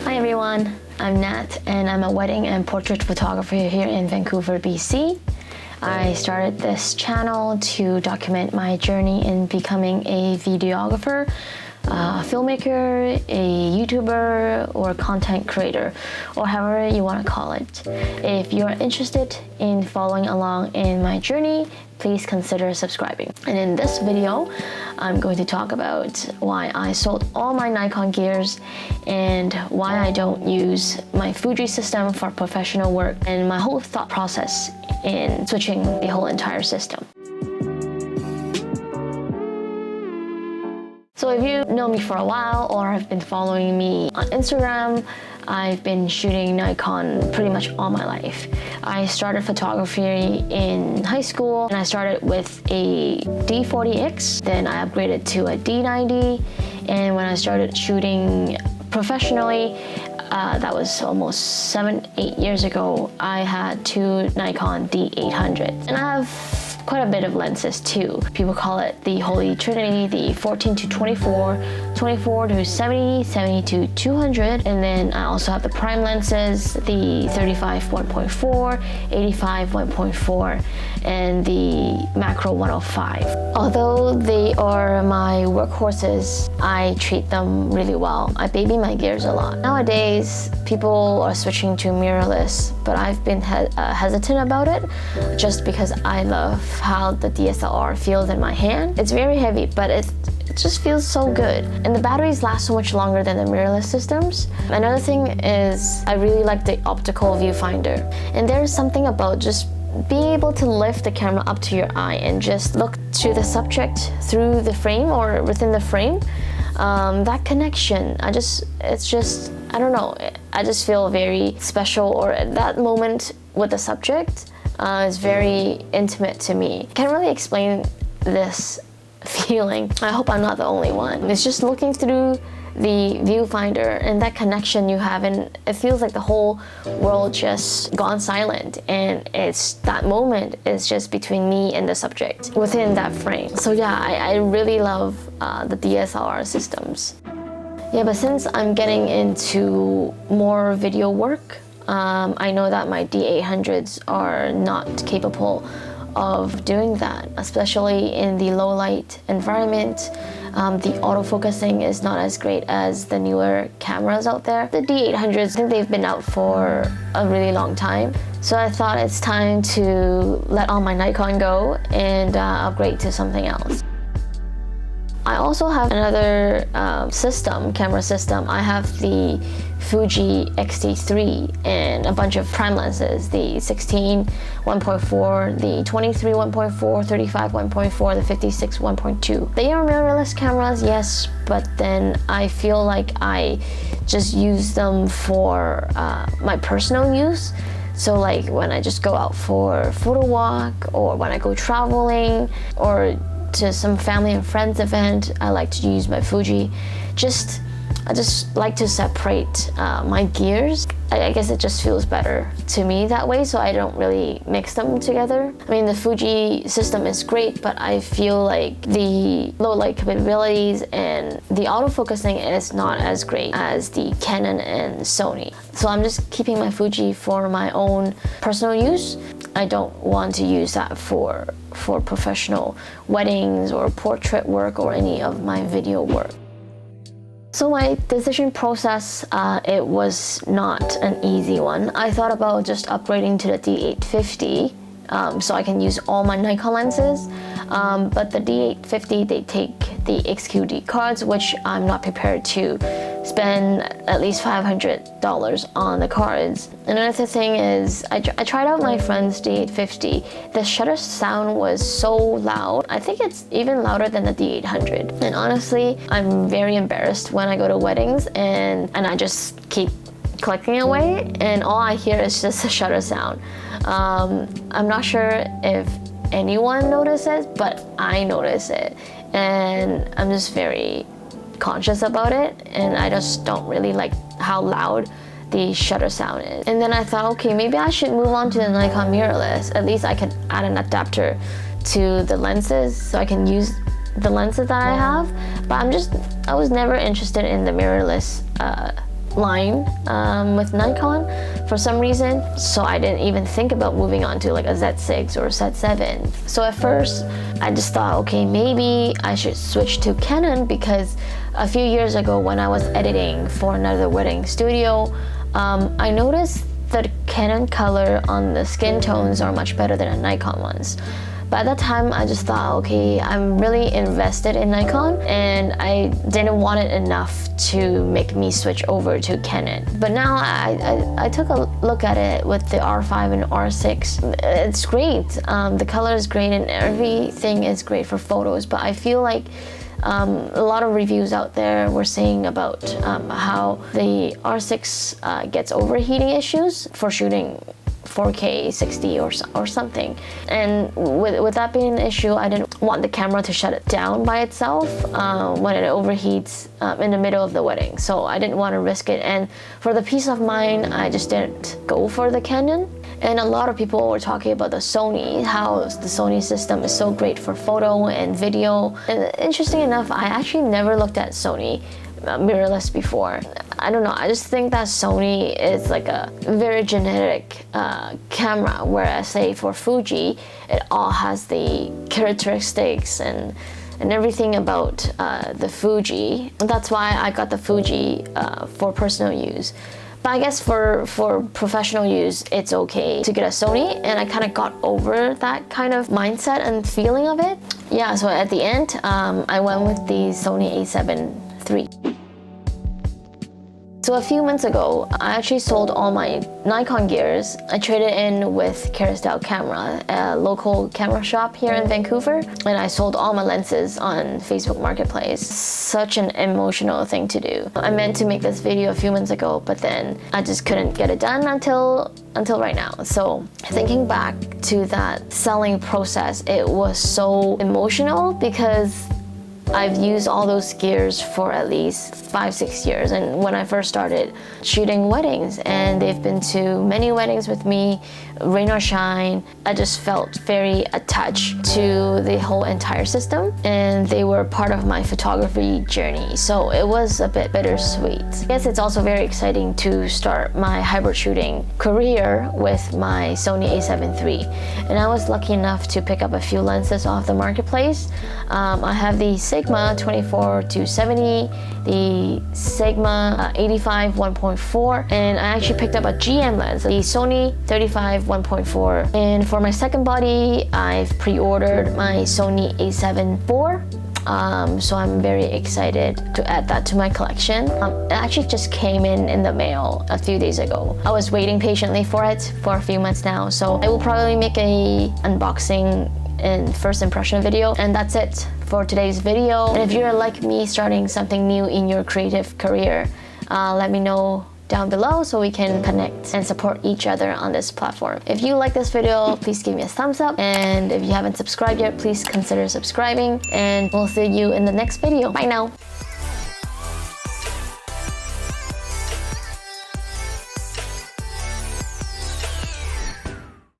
Hi everyone, I'm Nat and I'm a wedding and portrait photographer here in Vancouver, BC. I started this channel to document my journey in becoming a videographer, a filmmaker, a YouTuber, or content creator, or however you want to call it. If you're interested in following along in my journey, please consider subscribing. And in this video, I'm going to talk about why I sold all my Nikon gears and why I don't use my Fuji system for professional work and my whole thought process in switching the whole entire system. So if you know me for a while or have been following me on Instagram, I've been shooting Nikon pretty much all my life. I started photography in high school and I started with a D40X, then I upgraded to a D90, and when I started shooting professionally, that was almost 7-8 years ago, I had two Nikon D800. And I have quite a bit of lenses too. People call it the Holy Trinity, the 14 to 24, 24 to 70, 70 to 200, and then I also have the prime lenses, the 35 1.4, 85 1.4, and the macro 105. Although they are my workhorses, I treat them really well. I baby my gears a lot. Nowadays, people are switching to mirrorless, but I've been hesitant about it just because I love how the DSLR feels in my hand. It's very heavy, but it just feels so good. And the batteries last so much longer than the mirrorless systems. Another thing is I really like the optical viewfinder. And there's something about just being able to lift the camera up to your eye and just look to the subject through the frame or within the frame. That connection, I don't know, I just feel very special, or at that moment with the subject is very intimate to me. Can't really explain this feeling. I hope I'm not the only one. It's just looking through the viewfinder and that connection you have, and it feels like the whole world just gone silent, and it's that moment is just between me and the subject within that frame. So yeah, I really love the DSLR systems. Yeah, but since I'm getting into more video work, I know that my D800s are not capable of doing that, especially in the low light environment. The autofocusing is not as great as the newer cameras out there. The D800s, I think they've been out for a really long time. So I thought it's time to let all my Nikon go and upgrade to something else. I also have another camera system. I have the Fuji X-T3 and a bunch of prime lenses, the 16 1.4, the 23 1.4, 35 1.4, the 56 1.2. They are mirrorless cameras, yes, but then I feel like I just use them for my personal use. So like when I just go out for a photo walk, or when I go traveling, or to some family and friends event, I like to use my Fuji. I just like to separate my gears. I guess it just feels better to me that way, so I don't really mix them together. I mean, the Fuji system is great, but I feel like the low light capabilities and the autofocusing is not as great as the Canon and Sony. So I'm just keeping my Fuji for my own personal use. I don't want to use that for professional weddings or portrait work or any of my video work. So my decision process, it was not an easy one. I thought about just upgrading to the D850 so I can use all my Nikon lenses, but the D850, they take the XQD cards, which I'm not prepared to spend at least $500 on the cards. Another thing is, I tried out my friend's D850. The shutter sound was so loud. I think it's even louder than the D800. And honestly, I'm very embarrassed when I go to weddings and I just keep clicking away and all I hear is just the shutter sound. I'm not sure if anyone notices, but I notice it. And I'm just very conscious about it, and I just don't really like how loud the shutter sound is. And then I thought, okay, maybe I should move on to the Nikon mirrorless. At least I can add an adapter to the lenses so I can use the lenses that I have. But I was never interested in the mirrorless line with Nikon for some reason, so I didn't even think about moving on to like a Z6 or Z7. So at first I just thought, okay, maybe I should switch to Canon, because a few years ago when I was editing for another wedding studio, I noticed that Canon color on the skin tones are much better than a Nikon ones. But at that time, I just thought, okay, I'm really invested in Nikon and I didn't want it enough to make me switch over to Canon. But now I took a look at it with the R5 and R6. It's great. The color is great and everything is great for photos, but I feel like a lot of reviews out there were saying about how the R6 gets overheating issues for shooting 4K 60 or something, and with that being an issue, I didn't want the camera to shut it down by itself when it overheats in the middle of the wedding, so I didn't want to risk it. And for the peace of mind, I just didn't go for the Canon. And a lot of people were talking about the Sony, how the Sony system is so great for photo and video. And interesting enough, I actually never looked at Sony mirrorless before. I don't know, I just think that Sony is like a very generic camera, whereas say for Fuji, it all has the characteristics and everything about the Fuji. That's why I got the Fuji for personal use. But I guess for professional use, it's okay to get a Sony, and I kind of got over that kind of mindset and feeling of it. Yeah, so at the end, I went with the Sony A7iii. So a few months ago, I actually sold all my Nikon gears. I traded in with Carousel Camera, a local camera shop here in Vancouver, and I sold all my lenses on Facebook Marketplace. Such an emotional thing to do. I meant to make this video a few months ago, but then I just couldn't get it done until right now. So thinking back to that selling process, it was so emotional because I've used all those gears for at least 5-6 years, and when I first started shooting weddings, and they've been to many weddings with me, rain or shine, I just felt very attached to the whole entire system, and they were part of my photography journey, so it was a bit bittersweet. I guess it's also very exciting to start my hybrid shooting career with my Sony A7iii, and I was lucky enough to pick up a few lenses off the marketplace. I have the Sigma 24-70, the Sigma 85 1.4, and I actually picked up a GM lens, the Sony 35 1.4. And for my second body, I've pre-ordered my Sony A7 IV. So I'm very excited to add that to my collection. It actually just came in the mail a few days ago. I was waiting patiently for it for a few months now, so I will probably make a unboxing and first impression video, and that's it for today's video. And if you're like me, starting something new in your creative career, let me know down below so we can connect and support each other on this platform. If you like this video, please give me a thumbs up, and if you haven't subscribed yet, please consider subscribing, and we'll see you in the next video. Bye now.